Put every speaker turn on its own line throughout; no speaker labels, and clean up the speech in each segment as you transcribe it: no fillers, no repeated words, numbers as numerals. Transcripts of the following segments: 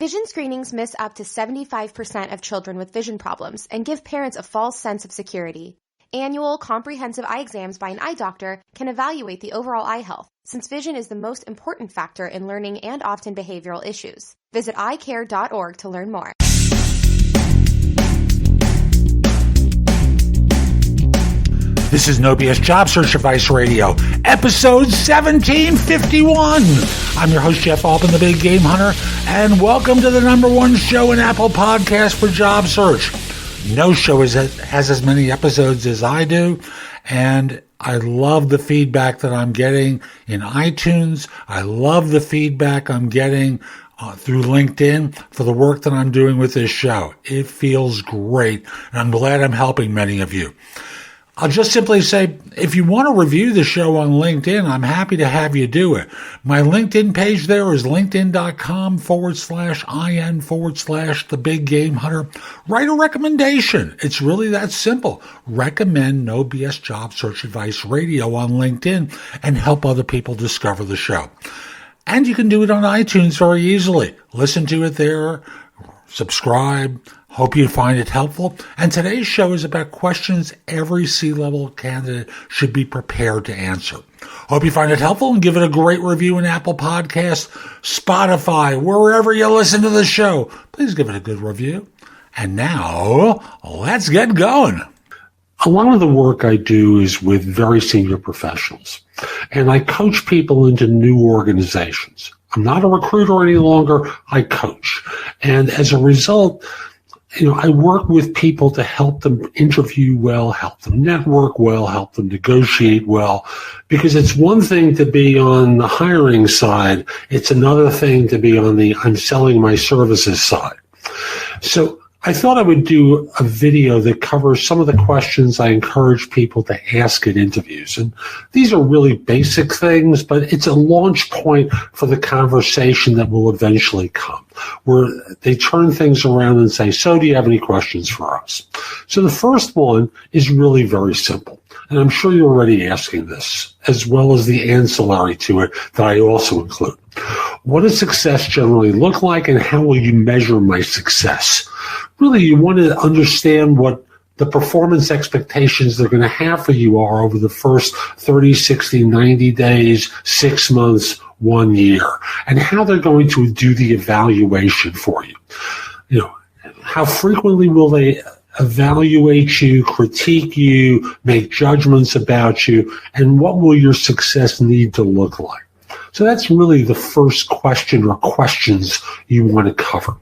Vision screenings miss up to 75% of children with vision problems and give parents a false sense of security. Annual comprehensive eye exams by an eye doctor can evaluate the overall eye health, since vision is the most important factor in learning and often behavioral issues. Visit eyecare.org to learn more.
This is No BS Job Search Advice Radio, episode 1751. I'm your host, Jeff Altman, the Big Game Hunter, and welcome to the #1 show in Apple Podcasts for job search. No show has as many episodes as I do, and I love the feedback that I'm getting in iTunes. I love the feedback I'm getting through LinkedIn for the work that I'm doing with this show. It feels great, and I'm glad I'm helping many of you. I'll just simply say, if you want to review the show on LinkedIn, I'm happy to have you do it. My LinkedIn page there is linkedin.com/IN/the Big Game Hunter. Write a recommendation. It's really that simple. Recommend No BS Job Search Advice Radio on LinkedIn and help other people discover the show. And you can do it on iTunes very easily. Listen to it there. Subscribe. Hope you find it helpful. And today's show is about questions every C-level candidate should be prepared to answer. Hope you find it helpful and give it a great review in Apple Podcasts, Spotify, wherever you listen to the show. Please give it a good review. And now, let's get going. A lot of the work I do is with very senior professionals, and I coach people into new organizations. I'm not a recruiter any longer. I coach. And as a result, I work with people to help them interview well, help them network well, help them negotiate well, because it's one thing to be on the hiring side. It's another thing to be on the I'm selling my services side. So I thought I would do a video that covers some of the questions I encourage people to ask at interviews. And these are really basic things, but it's a launch point for the conversation that will eventually come, where they turn things around and say, so do you have any questions for us? So the first one is really very simple. And I'm sure you're already asking this, as well as the ancillary to it that I also include. What does success generally look like, and how will you measure my success? Really, you want to understand what the performance expectations they're going to have for you are over the first 30, 60, 90 days, 6 months, 1 year, and how they're going to do the evaluation for you. How frequently will they evaluate you, critique you, make judgments about you, and what will your success need to look like? So that's really the first question or questions you want to cover.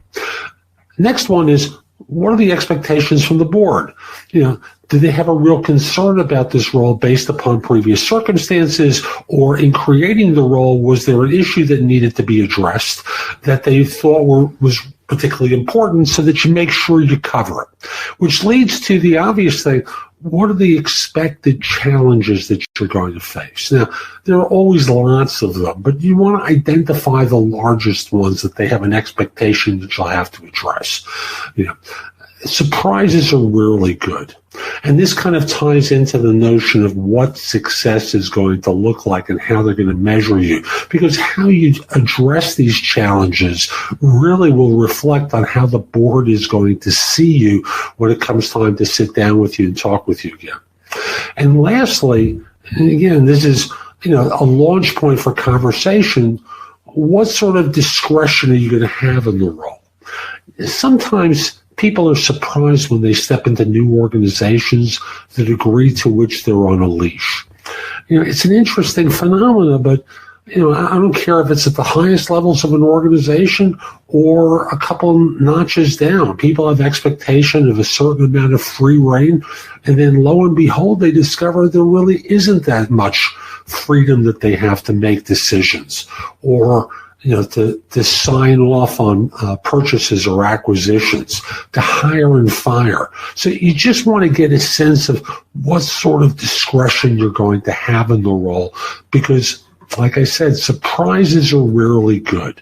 Next one is, what are the expectations from the board? Do they have a real concern about this role based upon previous circumstances, or in creating the role, was there an issue that needed to be addressed that they thought was particularly important, so that you make sure you cover it? Which leads to the obvious thing. What are the expected challenges that you're going to face? Now, there are always lots of them, but you want to identify the largest ones that they have an expectation that you'll have to address. Surprises are rarely good. And this kind of ties into the notion of what success is going to look like and how they're going to measure you. Because how you address these challenges really will reflect on how the board is going to see you when it comes time to sit down with you and talk with you again. And lastly, and again, this is a launch point for conversation, what sort of discretion are you going to have in the role? Sometimes people are surprised when they step into new organizations, the degree to which they're on a leash. It's an interesting phenomenon, but I don't care if it's at the highest levels of an organization or a couple notches down. People have expectation of a certain amount of free rein, and then lo and behold, they discover there really isn't that much freedom that they have to make decisions or to sign off on purchases or acquisitions, to hire and fire. So you just want to get a sense of what sort of discretion you're going to have in the role, because, like I said, surprises are rarely good.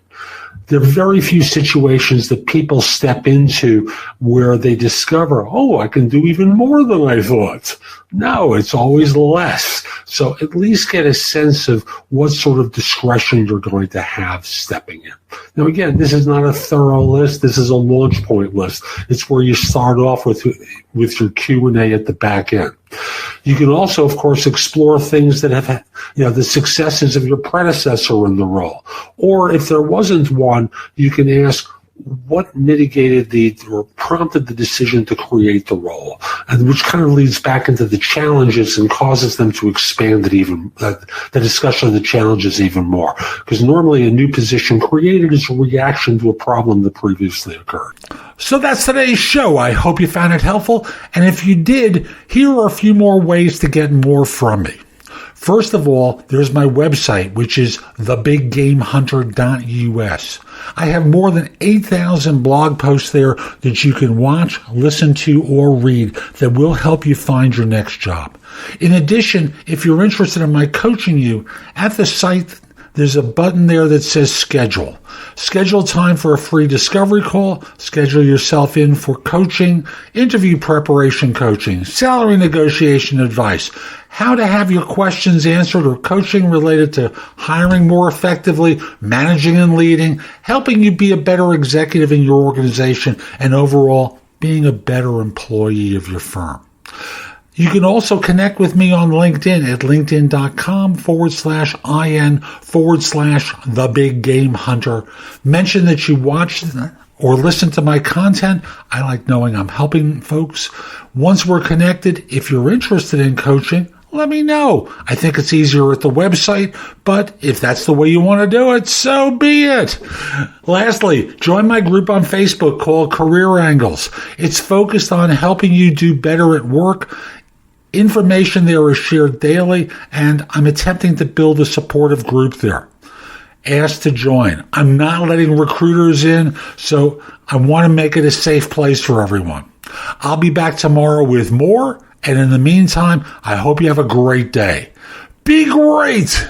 There are very few situations that people step into where they discover, I can do even more than I thought. No, it's always less. So at least get a sense of what sort of discretion you're going to have stepping in. Now, again, this is not a thorough list. This is a launch point list. It's where you start off with your Q&A at the back end. You can also, of course, explore things that have, the successes of your predecessor in the role. Or if there wasn't one, you can ask, what mitigated or prompted the decision to create the role, and which kind of leads back into the challenges and causes them to expand it the discussion of the challenges even more. Because normally a new position created is a reaction to a problem that previously occurred. So that's today's show. I hope you found it helpful. And if you did, here are a few more ways to get more from me. First of all, there's my website, which is thebiggamehunter.us. I have more than 8,000 blog posts there that you can watch, listen to, or read that will help you find your next job. In addition, if you're interested in my coaching you, at the site, there's a button there that says schedule. Schedule time for a free discovery call. Schedule yourself in for coaching, interview preparation coaching, salary negotiation advice, how to have your questions answered, or coaching related to hiring more effectively, managing and leading, helping you be a better executive in your organization, and overall being a better employee of your firm. You can also connect with me on LinkedIn at linkedin.com/IN/The Big Game Hunter. Mention that you watched or listened to my content. I like knowing I'm helping folks. Once we're connected, if you're interested in coaching, let me know. I think it's easier at the website, but if that's the way you want to do it, so be it. Lastly, join my group on Facebook called Career Angles. It's focused on helping you do better at work. Information there is shared daily, and I'm attempting to build a supportive group there. Ask to join. I'm not letting recruiters in, so I want to make it a safe place for everyone. I'll be back tomorrow with more, and in the meantime, I hope you have a great day. Be great!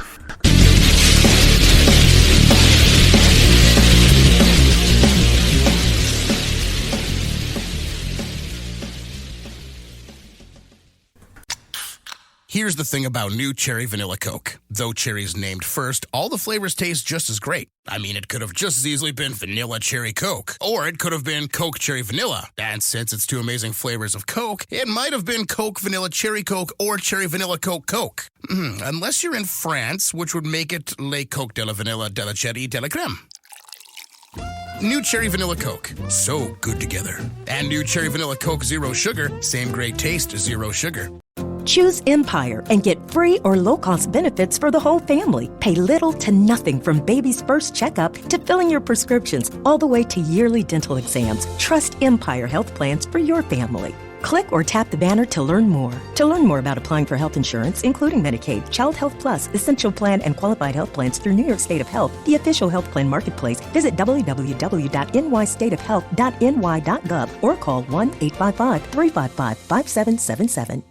Here's the thing about new Cherry Vanilla Coke. Though cherry's named first, all the flavors taste just as great. I mean, it could have just as easily been Vanilla Cherry Coke, or it could have been Coke Cherry Vanilla. And since it's two amazing flavors of Coke, it might have been Coke Vanilla Cherry Coke or Cherry Vanilla Coke Coke. Unless you're in France, which would make it Le Coke de la Vanilla de la Cherry de la Crème. New Cherry Vanilla Coke. So good together. And new Cherry Vanilla Coke Zero Sugar. Same great taste, zero sugar.
Choose Empire and get free or low-cost benefits for the whole family. Pay little to nothing from baby's first checkup to filling your prescriptions, all the way to yearly dental exams. Trust Empire Health Plans for your family. Click or tap the banner to learn more. To learn more about applying for health insurance, including Medicaid, Child Health Plus, Essential Plan, and qualified health plans through New York State of Health, the official health plan marketplace, visit www.nystateofhealth.ny.gov or call 1-855-355-5777.